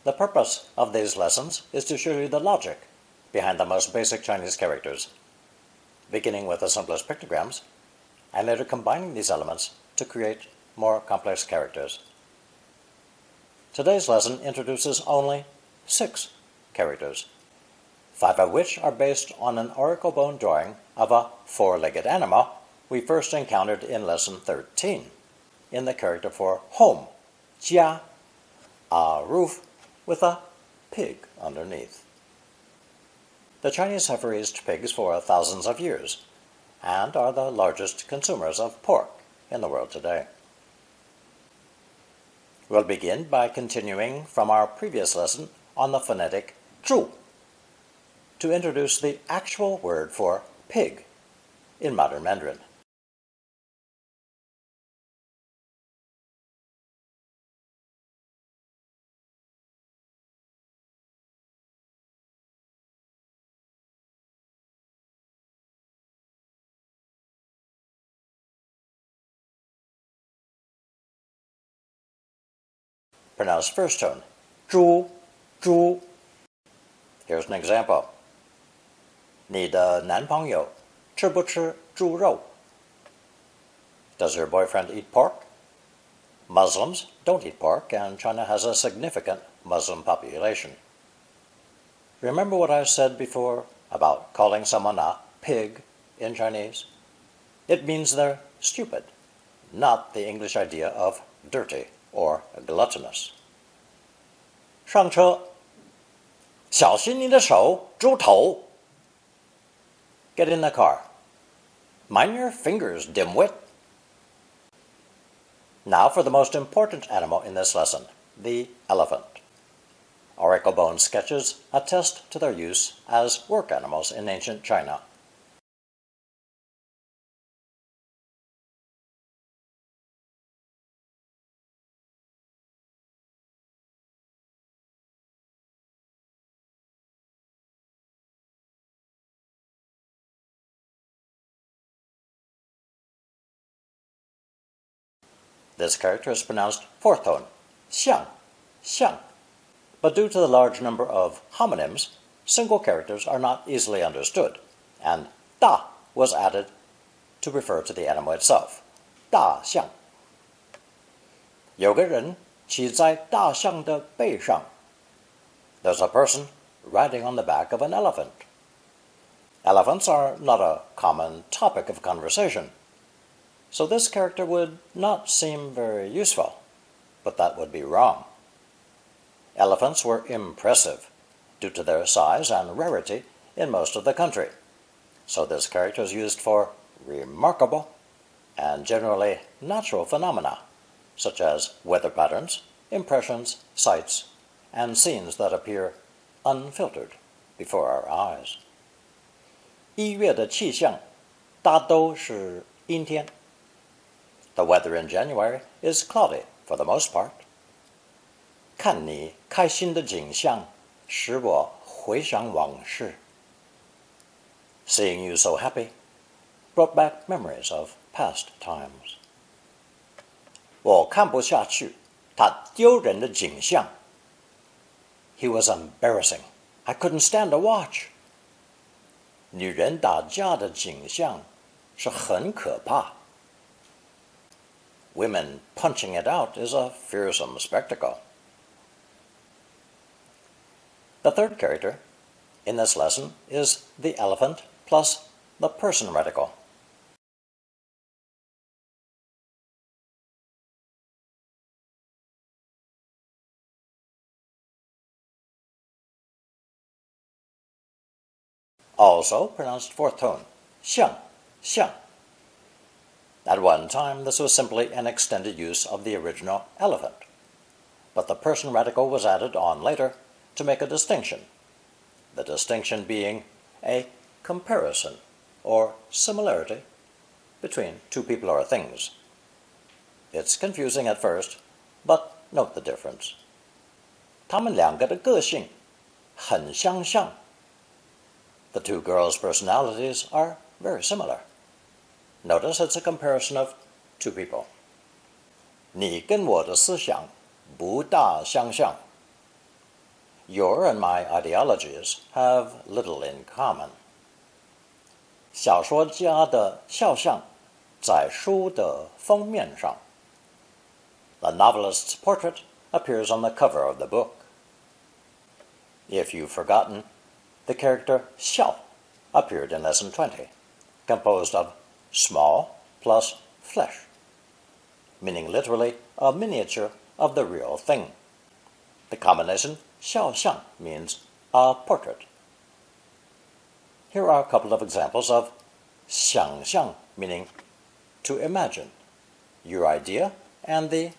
The purpose of these lessons is to show you the logic behind the most basic Chinese characters, beginning with the simplest pictograms, and later combining these elements to create more complex characters. Today's lesson introduces only 6 characters, 5 of which are based on an oracle bone drawing of a 4-legged animal we first encountered in lesson 13, in the character for home, jia, a roof with a pig underneath. The Chinese have raised pigs for thousands of years and are the largest consumers of pork in the world today. We'll begin by continuing from our previous lesson on the phonetic zhu to introduce the actual word for pig in modern Mandarin. Pronounce first tone, 猪, 猪. Here's an example. 你的男朋友吃不吃猪肉? Does your boyfriend eat pork? Muslims don't eat pork, and China has a significant Muslim population. Remember what I said before about calling someone a pig in Chinese? It means they're stupid, not the English idea of dirty or gluttonous. 上车，小心你的手，猪头。Get in the car. Mind your fingers, dimwit. Now for the most important animal in this lesson, the elephant. Oracle bone sketches attest to their use as work animals in ancient China. This character is pronounced fourth tone, 像, 像. But due to the large number of homonyms, single characters are not easily understood, and 大 was added to refer to the animal itself, 大象. 有个人骑在大象的背上. There's a person riding on the back of an elephant. Elephants are not a common topic of conversation, so this character would not seem very useful, but that would be wrong. Elephants were impressive due to their size and rarity in most of the country, so this character is used for remarkable and generally natural phenomena, such as weather patterns, impressions, sights, and scenes that appear unfiltered before our eyes. 1月的气象大都是阴天. The weather in January is cloudy for the most part. 看你开心的景象，使我回想往事. Seeing you so happy brought back memories of past times. 我看不下去，他丢人的景象. He was embarrassing. I couldn't stand to watch. 女人打架的景象是很可怕. Women punching it out is a fearsome spectacle. The third character in this lesson is the elephant plus the person radical. Also pronounced fourth tone, 像, 像. At one time, this was simply an extended use of the original elephant, but the person radical was added on later to make a distinction, the distinction being a comparison or similarity between two people or things. It's confusing at first, but note the difference. 他们两个的个性很相像. The two girls' personalities are very similar. Notice it's a comparison of two people. 你跟我的思想不大相像. Your and my ideologies have little in common. 小说家的肖像在书的封面上。The novelist's portrait appears on the cover of the book. If you've forgotten, the character 小 appeared in Lesson 20, composed of small plus flesh, meaning literally a miniature of the real thing. The combination 肖像 means a portrait. Here are a couple of examples of 想象 meaning to imagine, your idea and the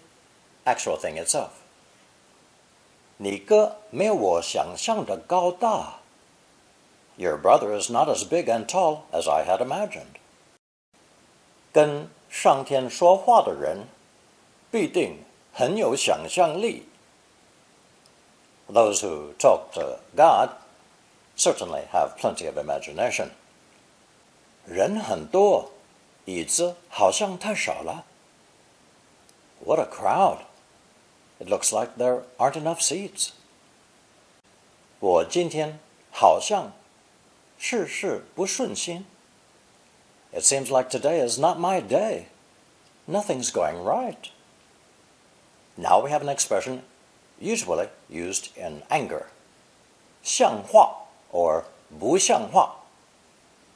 actual thing itself. 你哥没有我想象的高大. Your brother is not as big and tall as I had imagined. 跟上天说话的人必定很有想象力. Those who talk to God certainly have plenty of imagination. 人很多，椅子好像太少了. What a crowd! It looks like there aren't enough seats. 我今天好像事事不顺心. It seems like today is not my day. Nothing's going right. Now we have an expression usually used in anger. 像话 or 不像话,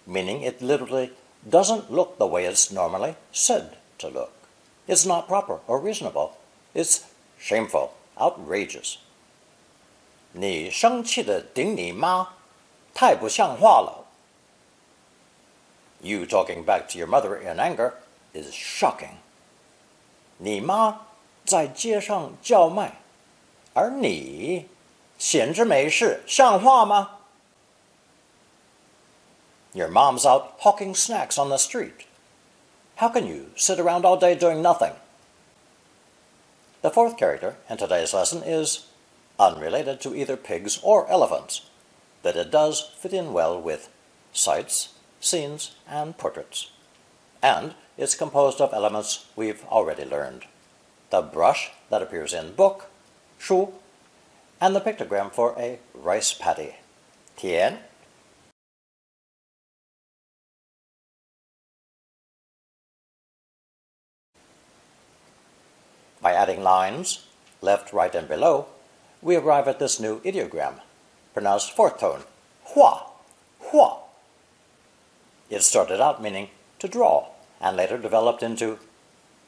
meaning it literally doesn't look the way it's normally said to look. It's not proper or reasonable. It's shameful, outrageous. 你生气的顶你妈，太不像话了. You talking back to your mother in anger is shocking. 你妈在街上叫卖，而你闲着没事，像话吗? Your mom's out hawking snacks on the street. How can you sit around all day doing nothing? The fourth character in today's lesson is unrelated to either pigs or elephants, but it does fit in well with sights, scenes, and portraits. And it's composed of elements we've already learned. The brush that appears in book, 书, and the pictogram for a rice paddy, 田. By adding lines, left, right, and below, we arrive at this new ideogram, pronounced fourth tone, 画, 画. It started out meaning to draw, and later developed into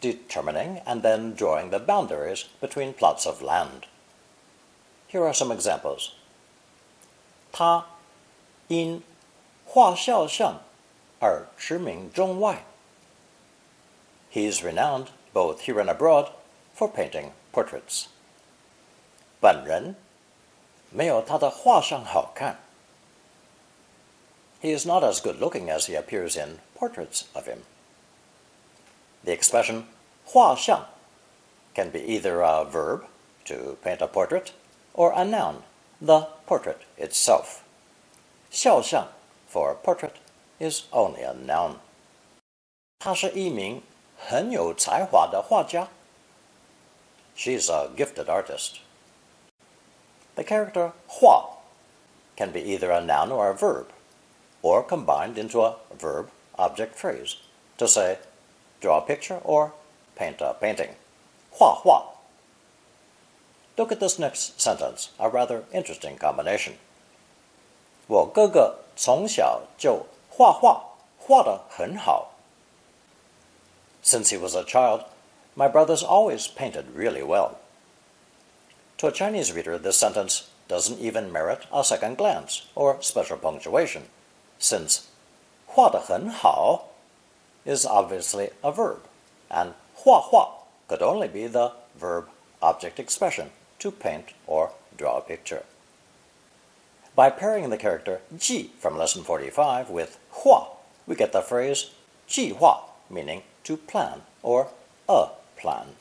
determining and then drawing the boundaries between plots of land. Here are some examples. 他因画肖像而驰名中外. He's renowned both here and abroad for painting portraits. 本人没有他的画像好看. He is not as good looking as he appears in portraits of him. The expression 画像 can be either a verb, to paint a portrait, or a noun, the portrait itself. 肖像 for portrait is only a noun. 他是一名很有才华的画家. She's a gifted artist. The character 画 can be either a noun or a verb, or combined into a verb-object phrase to say, draw a picture or paint a painting. 画画. Look at this next sentence, a rather interesting combination. 我哥哥从小就画画，画得很好. Since he was a child, my brother's always painted really well. To a Chinese reader, this sentence doesn't even merit a second glance or special punctuation, since 画得很好 is obviously a verb, and 画画 could only be the verb-object expression to paint or draw a picture. By pairing the character 计 from lesson 45 with 画, we get the phrase 计划, meaning to plan or a plan.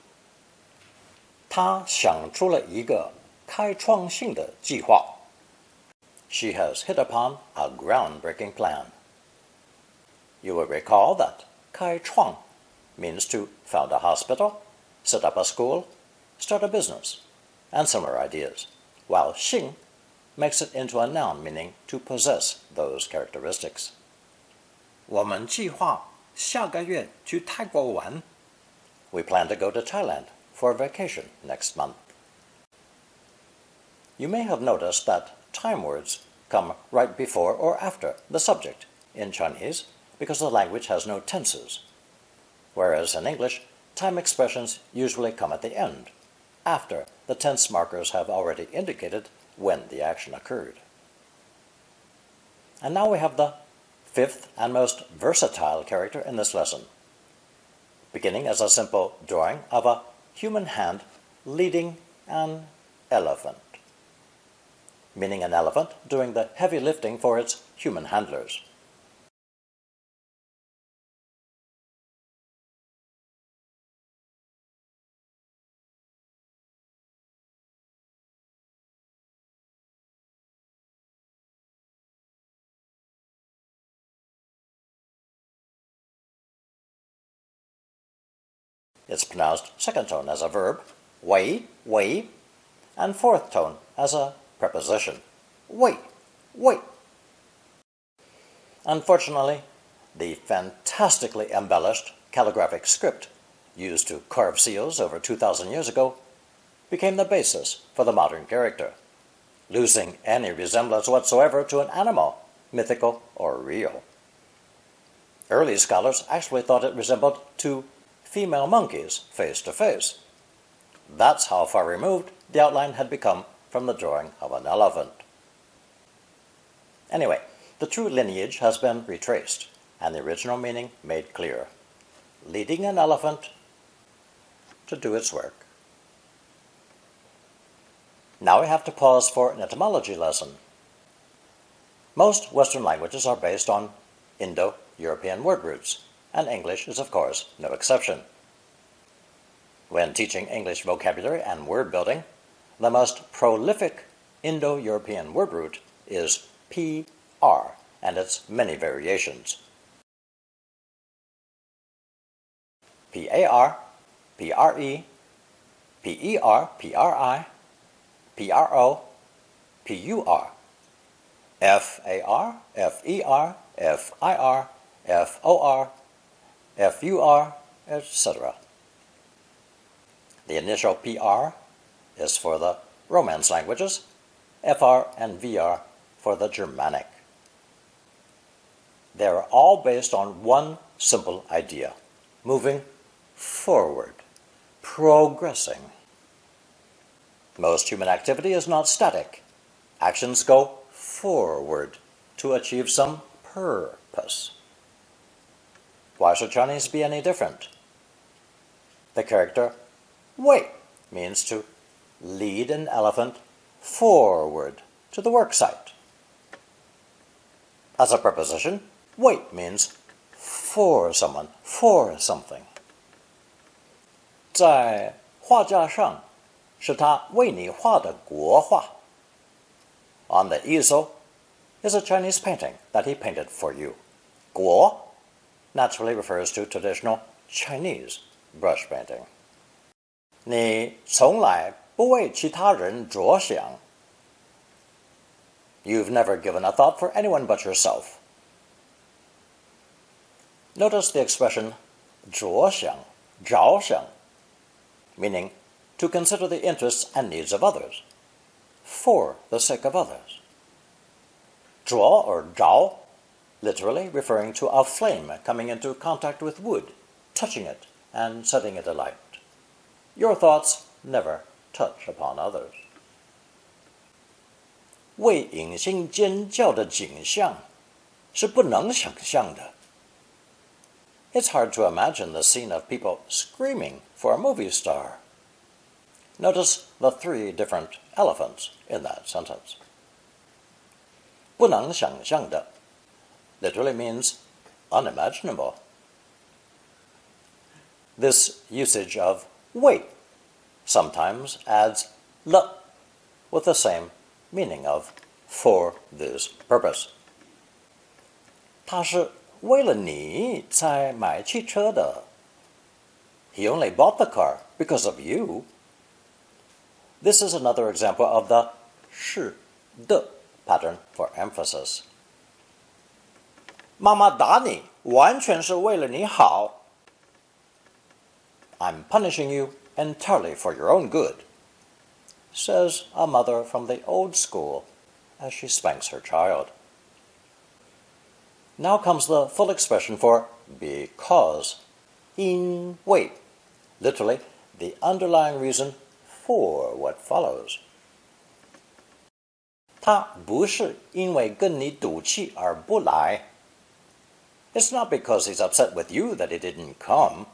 她想出了一个开创性的计划. She has hit upon a groundbreaking plan. You will recall that 开创 means to found a hospital, set up a school, start a business, and similar ideas, while 性 makes it into a noun meaning to possess those characteristics. 我们计划下个月去泰国玩。We plan to go to Thailand for a vacation next month. You may have noticed that time words come right before or after the subject in Chinese because the language has no tenses, whereas in English, time expressions usually come at the end, after the tense markers have already indicated when the action occurred. And now we have the fifth and most versatile character in this lesson, beginning as a simple drawing of a human hand leading an elephant, meaning an elephant doing the heavy lifting for its human handlers. It's pronounced second tone as a verb, wei, wei, and fourth tone as a preposition, wei, wei. Unfortunately, the fantastically embellished calligraphic script used to carve seals over 2,000 years ago became the basis for the modern character, losing any resemblance whatsoever to an animal, mythical or real. Early scholars actually thought it resembled two female monkeys face to face. That's how far removed the outline had become from the drawing of an elephant. Anyway, the true lineage has been retraced and the original meaning made clear, leading an elephant to do its work. Now we have to pause for an etymology lesson. Most Western languages are based on Indo-European word roots, and English is, of course, no exception. When teaching English vocabulary and word building, the most prolific Indo-European word root is PR and its many variations. PAR, PRE, PER, PRI, PRO, PUR, FAR, FER, FIR, FOR, FUR, etc. The initial PR is for the Romance languages, FR and VR for the Germanic. They are all based on one simple idea: moving forward, progressing. Most human activity is not static. Actions go forward to achieve some purpose. Why should Chinese be any different? The character wei means to lead an elephant forward to the worksite. As a preposition, wei means for someone, for something. 在画架上是他为你画的国画. On the easel is a Chinese painting that he painted for you. 国 naturally refers to traditional Chinese brush painting. 你从来不为其他人着想. You've never given a thought for anyone but yourself. Notice the expression 着想, 着想, meaning to consider the interests and needs of others, for the sake of others. 着 or 着, literally referring to a flame coming into contact with wood, touching it, and setting it alight. Your thoughts never touch upon others. 为影星尖叫的景象是不能想象的. It's hard to imagine the scene of people screaming for a movie star. Notice the three different elephants in that sentence. 不能想象的 literally means unimaginable. This usage of 为 sometimes adds 了 with the same meaning of for this purpose. 他是为了你才买汽车的. He only bought the car because of you. This is another example of the 是的 pattern for emphasis. 妈妈打你，完全是为了你好。I'm punishing you entirely for your own good, says a mother from the old school as she spanks her child. Now comes the full expression for because. 因为 Literally, the underlying reason for what follows. 他不是因为跟你赌气而不来。It's not because he's upset with you that he didn't come.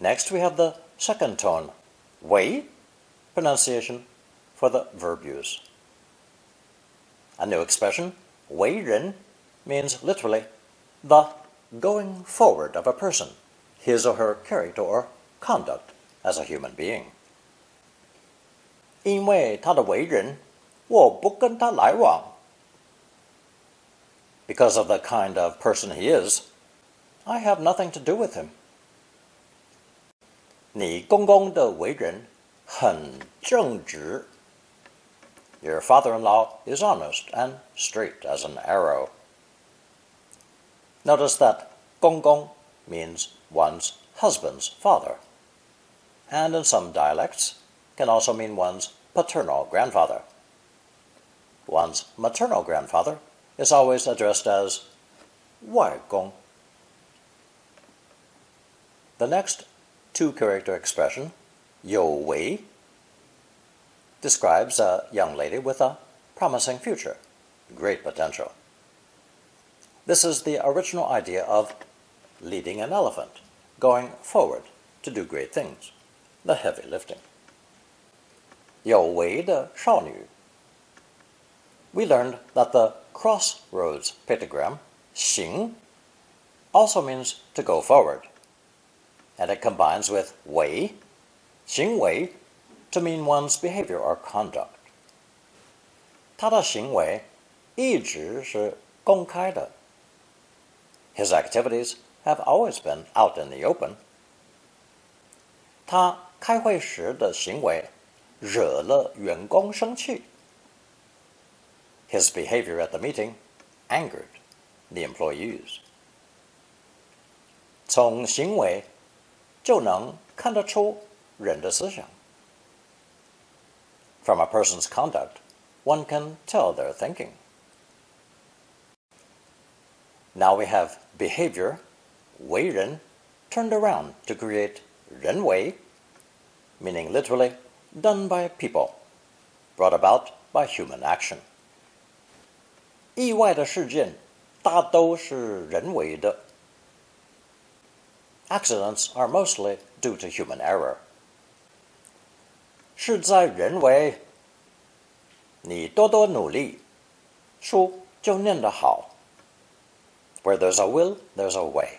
Next, we have the second tone, 为 pronunciation for the verb use. A new expression, 为人 means literally the going forward of a person, his or her character or conduct as a human being. 因为他的为人，我不跟他来往。Because of the kind of person he is, I have nothing to do with him. 你公公的为人很正直。Your father-in-law is honest and straight as an arrow. Notice that 公公 means one's husband's father, and in some dialects can also mean one's paternal grandfather. One's maternal grandfather is always addressed as 外公. The next two-character expression, 有为, describes a young lady with a promising future, great potential. This is the original idea of leading an elephant, going forward to do great things, the heavy lifting. 有为的少女。We learned that the crossroads pictogram, 行, also means to go forward, and it combines with 为, 行为, to mean one's behavior or conduct. 他的行为一直是公开的。His activities have always been out in the open. 他开会时的行为惹了员工生气。His behavior at the meeting angered the employees. 从行为就能看得出人的思想。From a person's conduct, one can tell their thinking. Now we have behavior, 为人, turned around to create 人为, meaning literally done by people, brought about by human action. 意外的事件大都是人为的。Accidents are mostly due to human error. 事在人为，你多多努力，书就念得好。Where there's a will, there's a way.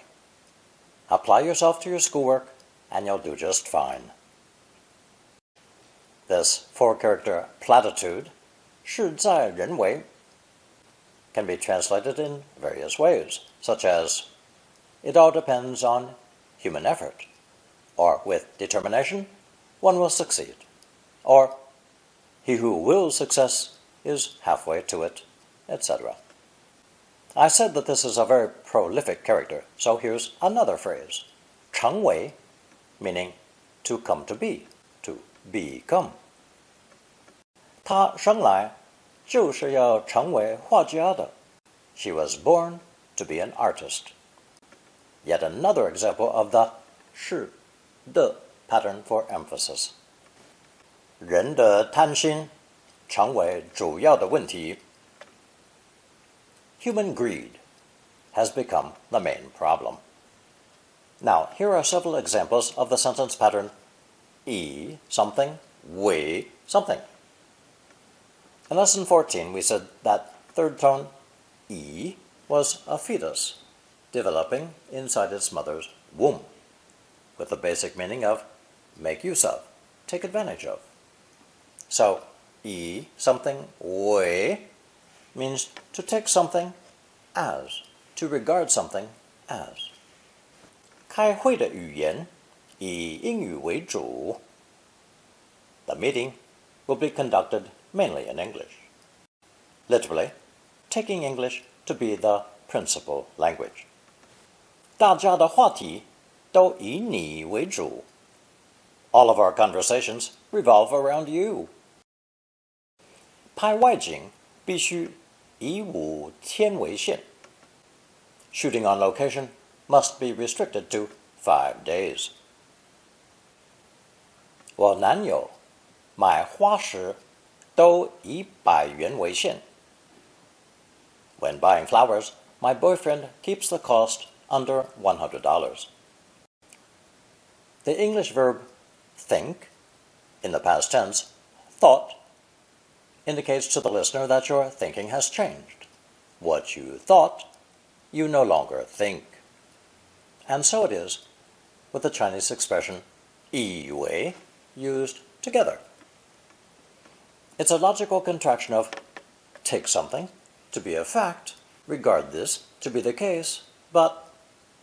Apply yourself to your schoolwork, and you'll do just fine. This four-character platitude, 事在人为 can be translated in various ways, such as, it all depends on human effort, or with determination, one will succeed, or he who wills success is halfway to it, etc. I said that this is a very prolific character, so here's another phrase, 成为, meaning to come to be, to become. 他生来就是要成为画家的。She was born to be an artist. Yet another example of the 是的 pattern for emphasis. 人的贪心成为主要的问题。Human greed has become the main problem. Now, here are several examples of the sentence pattern 以 something, 为 something. In lesson 14, we said that third tone 以 was a fetus developing inside its mother's womb, with the basic meaning of make use of, take advantage of. So, 以 something, 为 means to take something as, to regard something as. 开会的语言以英语为主。The meeting will be conducted mainly in English. Literally, taking English to be the principal language. 大家的话题都以你为主. All of our conversations revolve around you. 拍外景必须以5天为限. Shooting on location must be restricted to 5 days. 我男友买花时都以100元为限. When buying flowers, my boyfriend keeps the cost under $100. The English verb think, in the past tense, thought, indicates to the listener that your thinking has changed. What you thought, you no longer think. And so it is with the Chinese expression 以为 used together. It's a logical contraction of take something to be a fact, regard this to be the case, but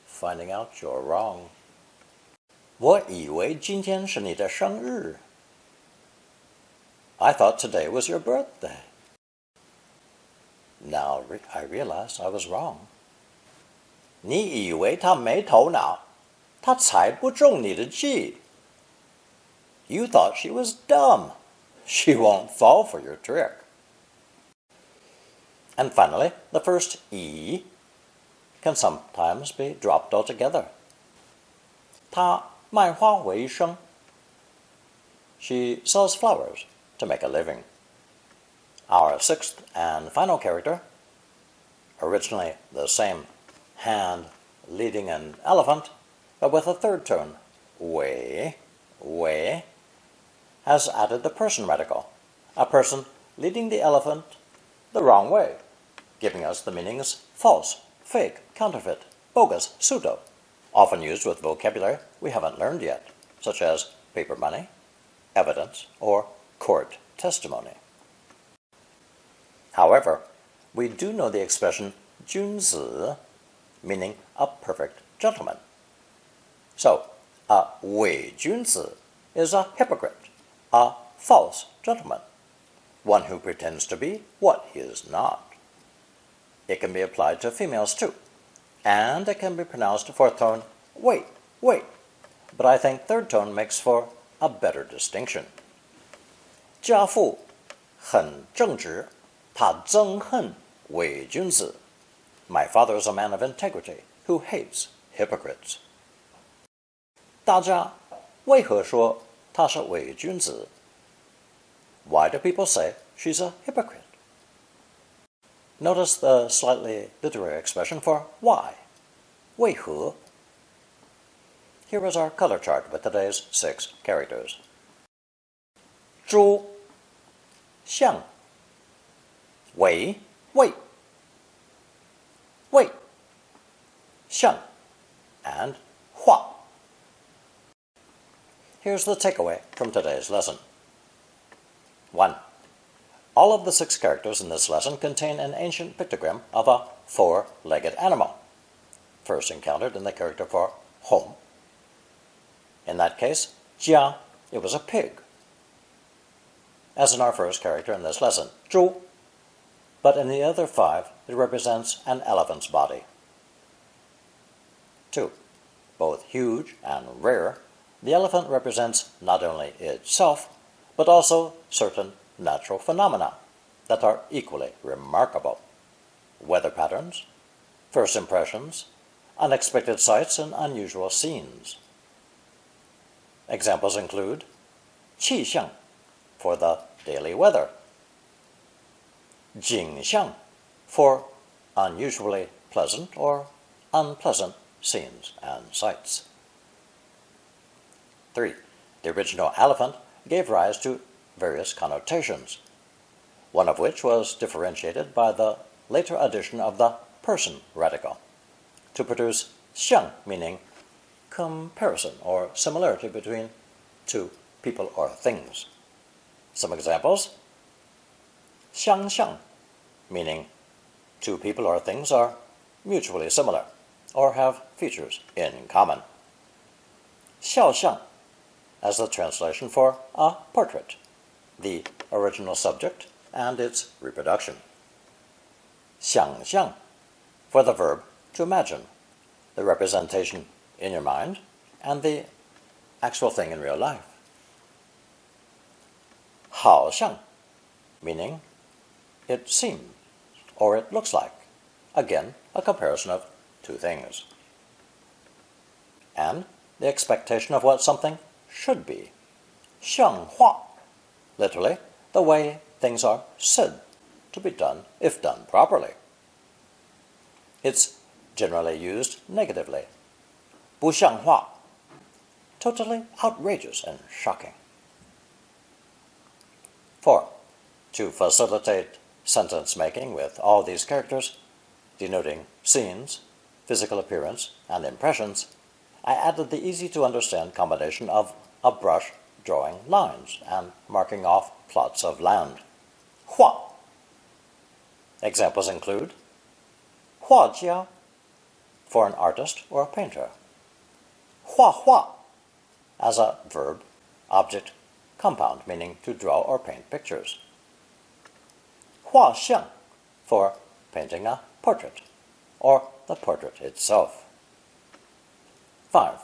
finding out you're wrong. 我以为今天是你的生日. I thought today was your birthday. Now I realize I was wrong. 你以为他没头脑，他猜不中你的计. You thought she was dumb. She won't fall for your trick. And finally, the first E can sometimes be dropped altogether. 她卖花为生. She sells flowers to make a living. Our sixth and final character, originally the same hand leading an elephant, but with a third tone, 为, has added the person radical, a person leading the elephant the wrong way, giving us the meanings false, fake, counterfeit, bogus, pseudo, often used with vocabulary we haven't learned yet, such as paper money, evidence, or court testimony. However, we do know the expression 君子, meaning a perfect gentleman. So, a 伪君子 is a hypocrite, a false gentleman, one who pretends to be what he is not. It can be applied to females too, and it can be pronounced fourth tone, wait, but I think third tone makes for a better distinction. 家父很正直, 他憎恨伪君子. My father is a man of integrity who hates hypocrites. 大家为何说他是伪君子? Why do people say she's a hypocrite? Notice the slightly literary expression for why. 为何? Here is our color chart with today's 6 characters. 猪, 像, 为, wait, 像, and 画. Here's the takeaway from today's lesson. 1. All of the 6 characters in this lesson contain an ancient pictogram of a 4-legged animal, first encountered in the character for home. In that case, 家, it was a pig. As in our first character in this lesson, 猪, but in the other 5, it represents an elephant's body. 2. Both huge and rare, the elephant represents not only itself, but also certain natural phenomena that are equally remarkable. Weather patterns, first impressions, unexpected sights, and unusual scenes. Examples include 气象, for the daily weather, 景象, for unusually pleasant or unpleasant scenes and sights. 3. The original elephant gave rise to various connotations, one of which was differentiated by the later addition of the person radical, to produce 像, meaning comparison or similarity between 2 people or things. Some examples: 相像, meaning 2 people or things are mutually similar or have features in common. 肖像, as the translation for a portrait, the original subject and its reproduction. 想象 for the verb to imagine, the representation in your mind, and the actual thing in real life. 好像 meaning it seems or it looks like, again a comparison of two things. And the expectation of what something should be. 像话 literally the way things are said to be done if done properly. It's generally used negatively. 不像话 totally outrageous and shocking. 4. To facilitate sentence making with all these characters, denoting scenes, physical appearance, and impressions, I added the easy-to-understand combination of a brush drawing lines and marking off plots of land. 画 Examples include 画家 for an artist or a painter. 画画 as a verb, object, compound meaning to draw or paint pictures. 画像 for painting a portrait or the portrait itself. 5.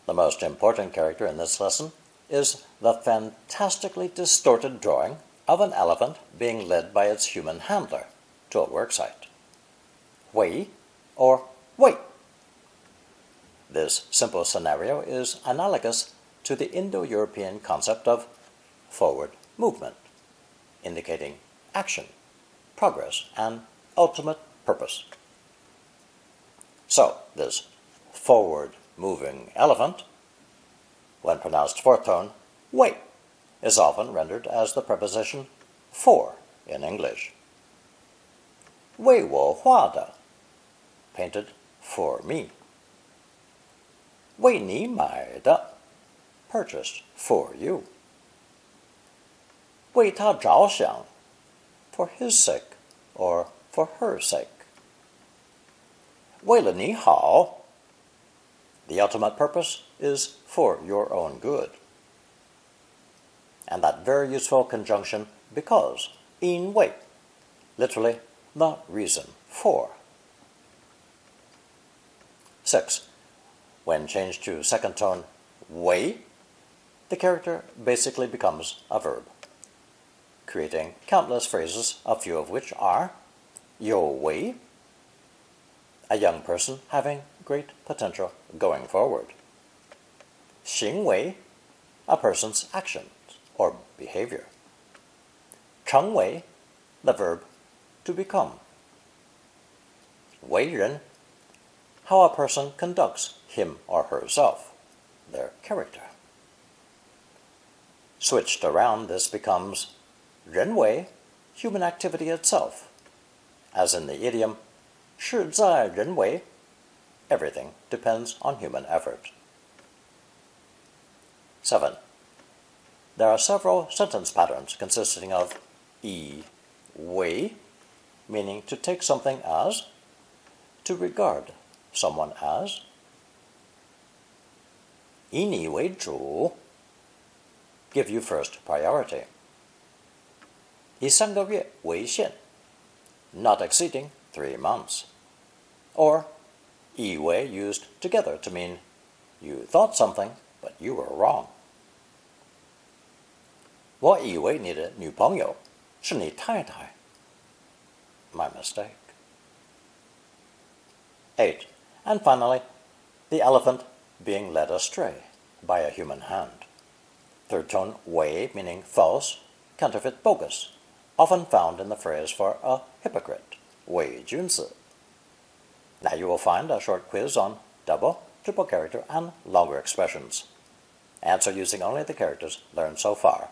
The most important character in this lesson is the fantastically distorted drawing of an elephant being led by its human handler to a worksite. 喂 or wait. This simple scenario is analogous to the Indo-European concept of forward movement, indicating action, progress, and ultimate purpose. So, this forward-moving elephant, when pronounced fourth tone, wei, is often rendered as the preposition for in English. 为我画的 painted for me. 为你买的 purchased for you. 为他着想 for his sake or for her sake. 为了你好 the ultimate purpose is for your own good. And that very useful conjunction because, 因为, literally the reason for. 6. When changed to second tone 为, the character basically becomes a verb, creating countless phrases, a few of which are 有为, a young person having great potential going forward. 行为, a person's actions or behavior. 成为, the verb to become. 为人, how a person conducts him or herself, their character. Switched around, this becomes 人为, human activity itself, as in the idiom 事在人为, everything depends on human effort. 7. There are several sentence patterns consisting of 以为, meaning to take something as, to regard someone as. 以你为主 give you first priority. 以3个月为限 not exceeding 3 months. Or 以为 used together to mean you thought something, but you were wrong. 我以为你的女朋友是你太太 my mistake. 8. And finally, the elephant being led astray by a human hand. Third tone 伪 meaning false, counterfeit, bogus, often found in the phrase for a hypocrite, 伪君子. Now you will find a short quiz on double, triple character, and longer expressions. Answer using only the characters learned so far.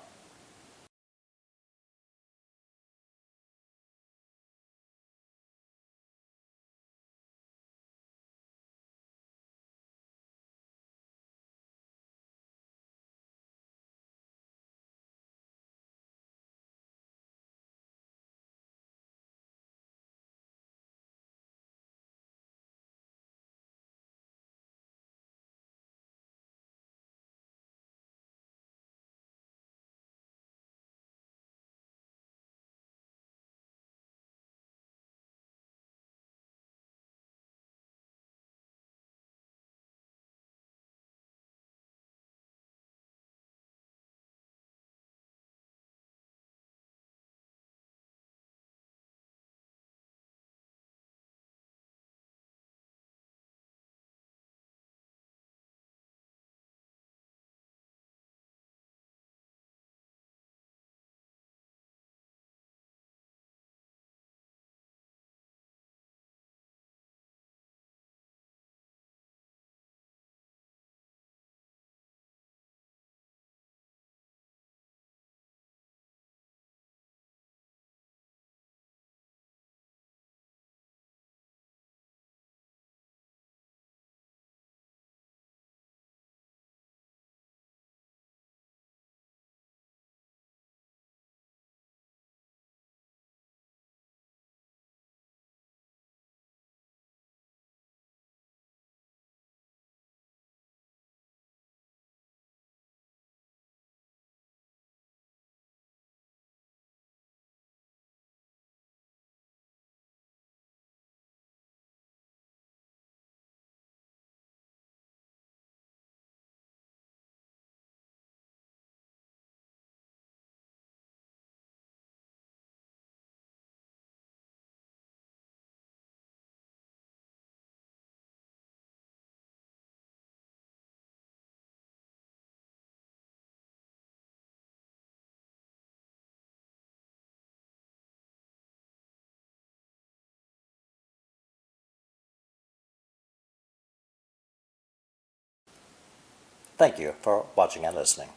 Thank you for watching and listening.